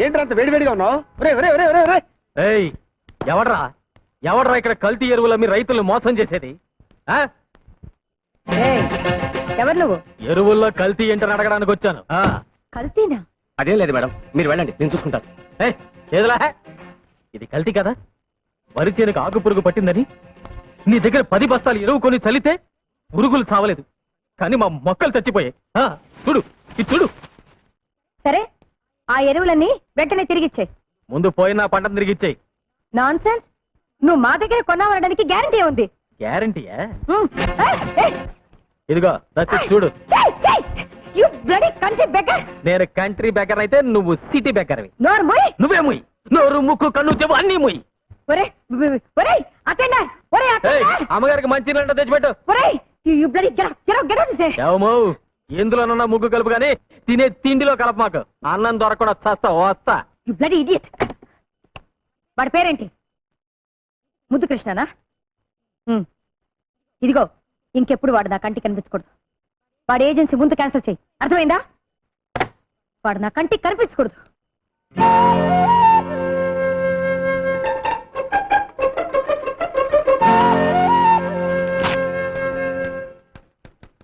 ఏంట్రా అంత వేడివేడిగా ఉన్నావు? ఎవడ్రా ఇక్కడ కల్తీ ఎరువుల మీ రైతులు మోసం చేసేది? ఎవరు నువ్వు? ఎరువుల్లో కల్తీ ఏంటని అడగడానికి వచ్చాను. కల్తీనా? అదేం లేదు మేడం, మీరు వెళ్ళండి, నేను చూసుకుంటాను. ఏదిలా ఇది కల్తీ కదా? వరి చేనుకు ఆకు పురుగు పట్టిందని నీ దగ్గర 10 బస్తాలు ఎరువు కొని చల్లితే పురుగులు చావలేదు, కానీ మా మొక్కలు చచ్చిపోయాయి. చూడు ఇది చూడు. సరే, ఆ ఎరువులన్నీ వెంటనే తిరిగిచ్చాయి. ముందు పోయిన పంటను తిరిగిచ్చాయి. Non sense. నువ్వు మా దగ్గర కొన్నావనడానికి గ్యారంటీ ఉంది. గ్యారంటీయా? ఇదిగో చూడు. నేను కంట్రీ బెకర్ అయితే నువ్వు సిటీ బెకర్వి. నువ్వే ముయ్. నోరు ముక్కు కన్ను చెవు అన్ని ముయ్. అమ్మగారికి మంచి నీళ్ళ తెచ్చిపెట్టు. ఎందులోనన్నా ముగ్గు కలుపు గానీ తినే తిండిలో కలప. మాకు అన్నం దొరకకుండా చస్తా వస్తా. వాడి పేరేంటి? ముద్దు కృష్ణనా? ఇదిగో, ఇంకెప్పుడు వాడు నా కంటికి కనిపించకూడదు. వాడి ఏజెన్సీ ముందు క్యాన్సిల్ చేయి, అర్థమైందా? వాడు నా కంటికి కనిపించకూడదు.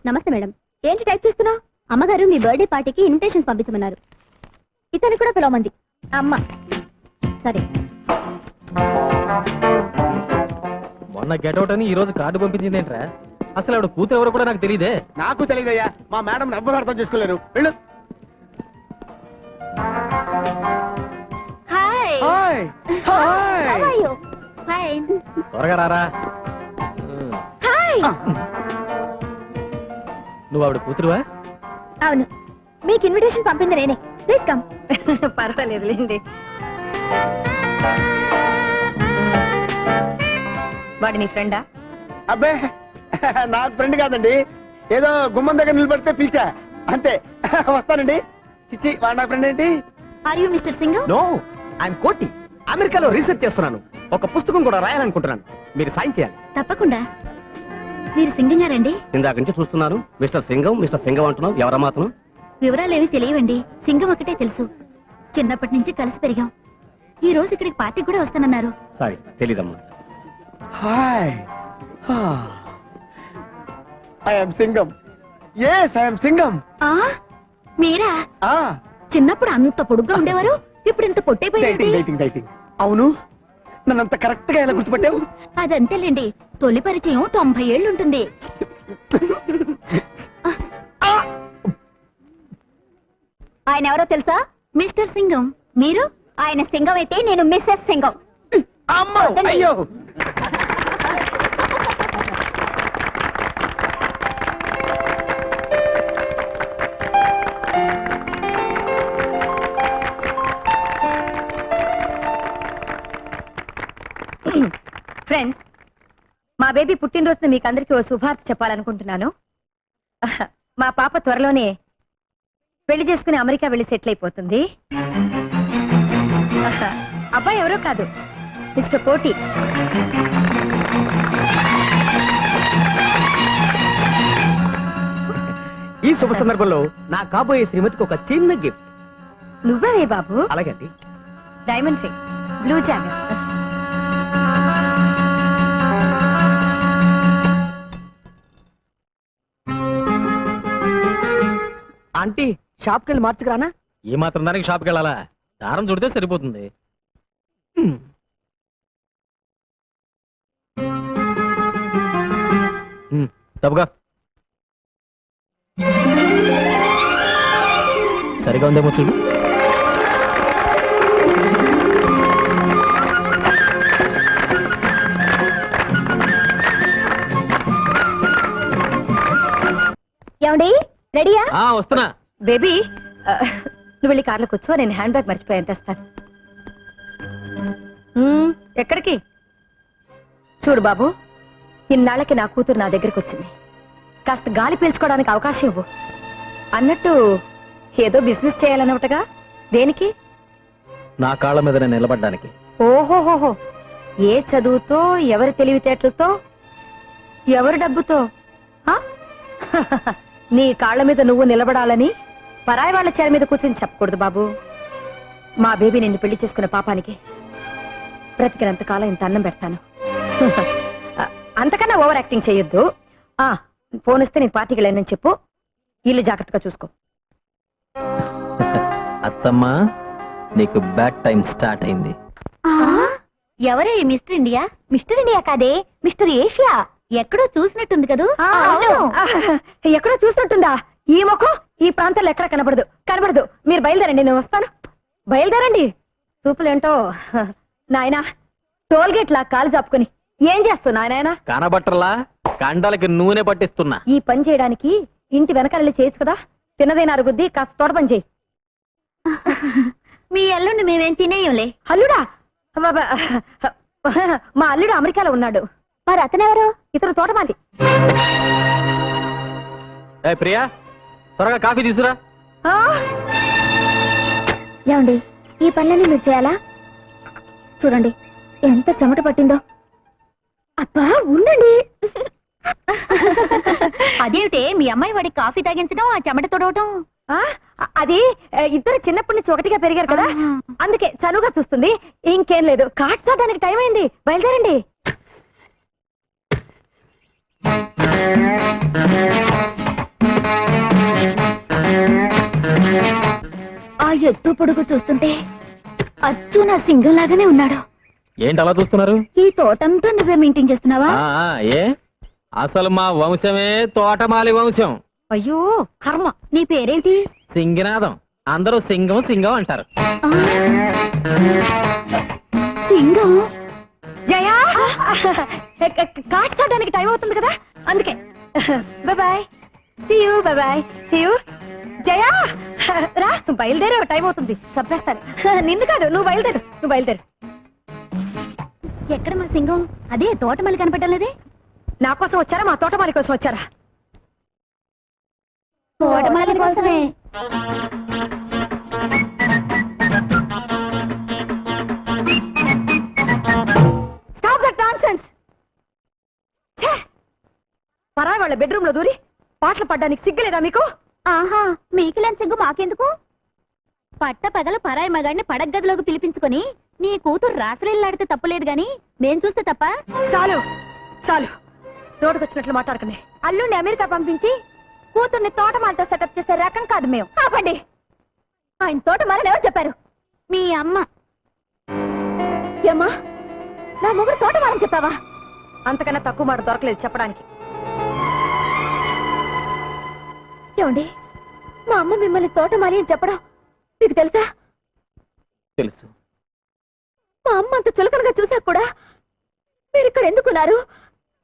నమస్తే మేడం. ఏంటి టైప్ చేస్తున్నావు? అమ్మగారు మీ బర్త్డే పార్టీకి ఇన్విటేషన్స్ పంపించమన్నారు. ఇతను కూడా పిలవమంది. అమ్మ సరే. మొన్న గెటౌట్ అని ఈ రోజు కార్డు పంపించింది ఏంట్రా? అసలు ఆవిడ కూతురు ఎవరు కూడా నాకు తెలియదే. నాకు తెలియదయ్యా, మా మేడం ఎవ్వరు అర్థం చేసుకోలేరు. వెళ్ళు. త్వరగా రారా. నువ్వు ఆవిడ కూతురువా? అవును. మీకు ఇన్విటేషన్ పంపింది నేనే. Please come. పర్వాలేదులేండి. వాడి నీ ఫ్రెండా? అబ్బే, నాకు ఫ్రెండ్ కాదండి. ఏదో గుమ్మం దగ్గర నిలబడితే పిలిచా అంతే. వస్తానండి. చిచ్చి, వాడు నా ఫ్రెండ్ ఏంటి? Are you mister Singh? No, I'm Koti. అమెరికాలో రీసెర్చ్ చేస్తున్నాను. ఒక పుస్తకం కూడా రాయాలనుకుంటున్నాను. మీరు సాయం చేయాలి. తప్పకుండా. మీరు సింగం గారండి? ఇందాక నుంచి చూస్తున్నాను. మిస్టర్ సింగం అంటున్నావు. ఎవరమ్మా అతను? వివరాలేవి తెలియవండి. సింగం ఒకటే తెలుసు. చిన్నప్పటి నుంచి కలిసి పెరిగాం. ఈ రోజు ఇక్కడికి పార్టీకి కూడా వస్తానన్నారు. సారీ, తెలీదమ్మా. Hi, I am Singam. yes, I am Singam. మీరా? చిన్నప్పుడు అంత పొడుగ్గా ఉండేవారు, ఇప్పుడు ఇంత పొట్టైపోయారు. అవును, నన్నంత కరెక్ట్ గా ఎలా గుర్తుపట్టావు? అదంతేలేండి, తొలి పరిచయం 90 ఏళ్ళు ఉంటుంది. ఆయన ఎవరో తెలుసా? మిస్టర్ సింగం. మీరు? ఆయన సింగం అయితే నేను మిస్సెస్ సింగం. అయ్యో, ఫ్రెండ్స్, మా బేబీ పుట్టినరోజున మీకు అందరికీ ఓ శుభార్త చెప్పాలనుకుంటున్నాను. మా పాప త్వరలోనే పెళ్లి చేసుకుని అమెరికా వెళ్ళి సెటిల్ అయిపోతుంది. అబ్బాయి ఎవరో కాదు, మిస్టర్ కోటి. ఈ శుభ సందర్భంలో నా కాబోయే శ్రీమతికి ఒక చిన్న గిఫ్ట్. నువ్వే బాబు? అలాగే అండి. Diamond ring, blue jacket. Aunty, షాప్కి వెళ్ళి మార్చుకురానా? ఈ మాత్రం దానికి షాప్కి వెళ్ళాలా? దారం చుడితే సరిపోతుంది. తప్పుగా సరిగా ఉందేమో చూడు. ఏమండి, రెడీయా? వస్తున్నా. బేబీ, నువ్వు వెళ్ళి కార్లో కూర్చో, నేను హ్యాండ్ బ్యాగ్ మర్చిపోయాను, తెస్తాను. ఎక్కడికి? చూడు బాబు, ఇన్నాళ్ళకి నా కూతురు నా దగ్గరికి వచ్చింది. కాస్త గాలి పీల్చుకోవడానికి అవకాశం ఇవ్వు. అన్నట్టు ఏదో బిజినెస్ చేయాలన్నట్టుగా. దేనికి? నా కాళ్ళ మీద నేను నిలబడ్డానికి. ఓహోహోహో, ఏ చదువుతో, ఎవరి తెలివితేటలతో, ఎవరి డబ్బుతో? నీ కాళ్ళ మీద నువ్వు నిలబడాలని పరాయి వాళ్ళ చీర మీద కూర్చొని చెప్పకూడదు బాబు. మా బేబీ నిన్ను పెళ్లి చేసుకున్న పాపానికి బ్రతికినంత కాలం ఇంత అన్నం పెడతాను. అంతకన్నా ఓవర్ యాక్టింగ్ చేయొద్దు. ఫోన్ వస్తే నేను పార్టీకి వెళ్ళానని చెప్పు. ఇల్లు జాగ్రత్తగా చూసుకో. అత్తమ్మా, నీకు బ్యాడ్ టైం స్టార్ట్ అయింది. ఎవరే మిస్టర్ ఇండియా? మిస్టర్ ఇండియా కాదే, మిస్టర్ ఏషియా. ఎక్కడో చూసినట్టుంది కదూ. ఎక్కడో చూసినట్టుందా? ఈ ముఖం ఈ ప్రాంతాల్లో ఎక్కడ కనబడదు. కనబడదు. మీరు బయలుదేరండి, నేను వస్తాను. బయలుదేరండి. చూపులేంటో నాయనా, టోల్గేట్ లా కాలు చాపుకొని ఏం చేస్తున్నా నాయనా? కనబట్టర్లా, కండలకి నూనె పట్టిస్తున్నా. ఈ పని చేయడానికి ఇంటి వెనకాల చేయొచ్చు కదా. తిన్నదైన అరుగుద్ది, కాస్త తోట పని చేయి. మీ అల్లుండి మేమేం తినేయంలే. అల్లుడా? మా అల్లుడు అమెరికాలో ఉన్నాడు. మరి అతనెవరు? ఇతను తోటమాలి. ప్రియా, త్వరగా కాఫీ తీసురా. ఏమండి, ఈ పనులన్నీ మీరు చేయాలా? చూడండి ఎంత చెమట పట్టిందో. అబ్బా ఉండండి. అదేమిటే మీ అమ్మాయి వాడికి కాఫీ తాగించడం, ఆ చెమట తొడవటం? అది ఇద్దరు చిన్నప్పటి నుంచి ఒకటిగా పెరిగారు కదా, అందుకే చనువుగా చూస్తుంది. ఇంకేం లేదు. కాట్సా దానికి టైం అయింది. బయలుదేరండి. ఆ ఎత్తు పొడుగు చూస్తుంటే అచ్చు నా సింగం లాగానే ఉన్నాడు. ఏంటి అలా చూస్తున్నారు? ఈ తోటంతా నువ్వే మెయింటైన్ చేస్తున్నావా? ఏ అసలు మా వంశమే తోటమాలి వంశం. అయ్యో కర్మ. నీ పేరేంటి? సింగినాదం. అందరూ సింగం సింగం అంటారు. సింగం? జయా, కాట్సా దానికి టైం అవుతుంది కదా, అందుకే. Bye. See you. Bye. See you. Jaya రా, నువ్వు బయలుదేరే టైం అవుతుంది. చంపేస్తాను. నిన్ను కాదు, నువ్వు బయలుదేరు. నువ్వు బయలుదేరు. ఎక్కడ మా సింగం? అదే తోటమల్లి కనపడడం లేదే. నా కోసం వచ్చారా, మా తోటమాలి కోసం వచ్చారా? తోటమాలి కోసమే. Stop that nonsense. పరాయి వాళ్ళ బెడ్రూమ్ లో దూరి పాటలు పడ్డానికి సిగ్గులేదా మీకు? ఆహా, మీకులేని సింగు మాకెందుకు? పట్ట పగల పరాయి మగాడిని పడగదిలోకి పిలిపించుకొని నీ కూతురు రాసలీలాడితే తప్పులేదు గాని మేం చూస్తే తప్ప? చాలు చాలు, నోటుకొచ్చినట్లు మాట్లాడకండి. అల్లుండి అమెరికా పంపించి కూతుర్ని తోటమాలతో సెటప్ చేసే రకం కాదు మేము. ఆపండి. ఆయన తోటమాలని ఎవరు చెప్పారు? మీ అమ్మ. ఏమ్మా, నా మొగుడు తోటమాలని చెప్పావా? అంతకన్నా తక్కువ మాట దొరకలేదు చెప్పడానికి. ఏమండి, మా అమ్మ మిమ్మల్ని తోటమాలి అని చెప్పడం మీకు తెలుసా? తెలుసు. మా అమ్మ అంత చులకనగా చూసాక కూడా మీరు ఇక్కడ ఎందుకున్నారు?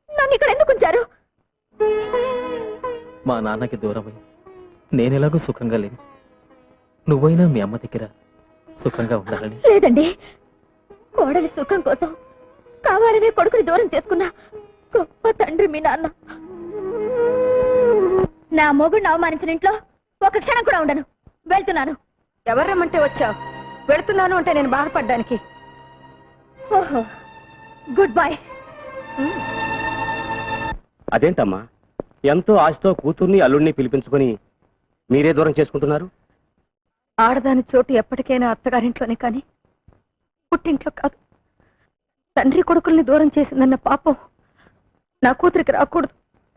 నన్ను ఇక్కడ ఎందుకు ఉంచారు? మా నాన్నకి దూరమై నేనెలాగూ సుఖంగా లేను. నువ్వైనా మీ అమ్మ దగ్గర సుఖంగా ఉండాలని. లేదండి, కోడలి సుఖం కోసం కావాలనే కొడుకుని దూరం చేసుకున్న గొప్ప తండ్రి మీ నాన్న. నా మొగుడిని అవమానించిన ఇంట్లో ఒక క్షణం కూడా ఉండను. వెళ్తున్నాను. ఎవరు రమ్మంటే వచ్చావు? వెళుతున్నాను అంటే నేను బాధపడ్డానికి. ఓహో, గుడ్ బై. అదేంటమ్మా, ఎంతో ఆశతో కూతుర్ని అల్లుడిని పిలిపించుకొని మీరే దూరం చేసుకుంటున్నారు? ఆడదాని చోటు ఎప్పటికైనా అత్తగారింట్లోనే కానీ పుట్టింట్లో కాదు. తండ్రి కొడుకుల్ని దూరం చేసిందన్న పాపం నా కూతురికి రాకూడదు.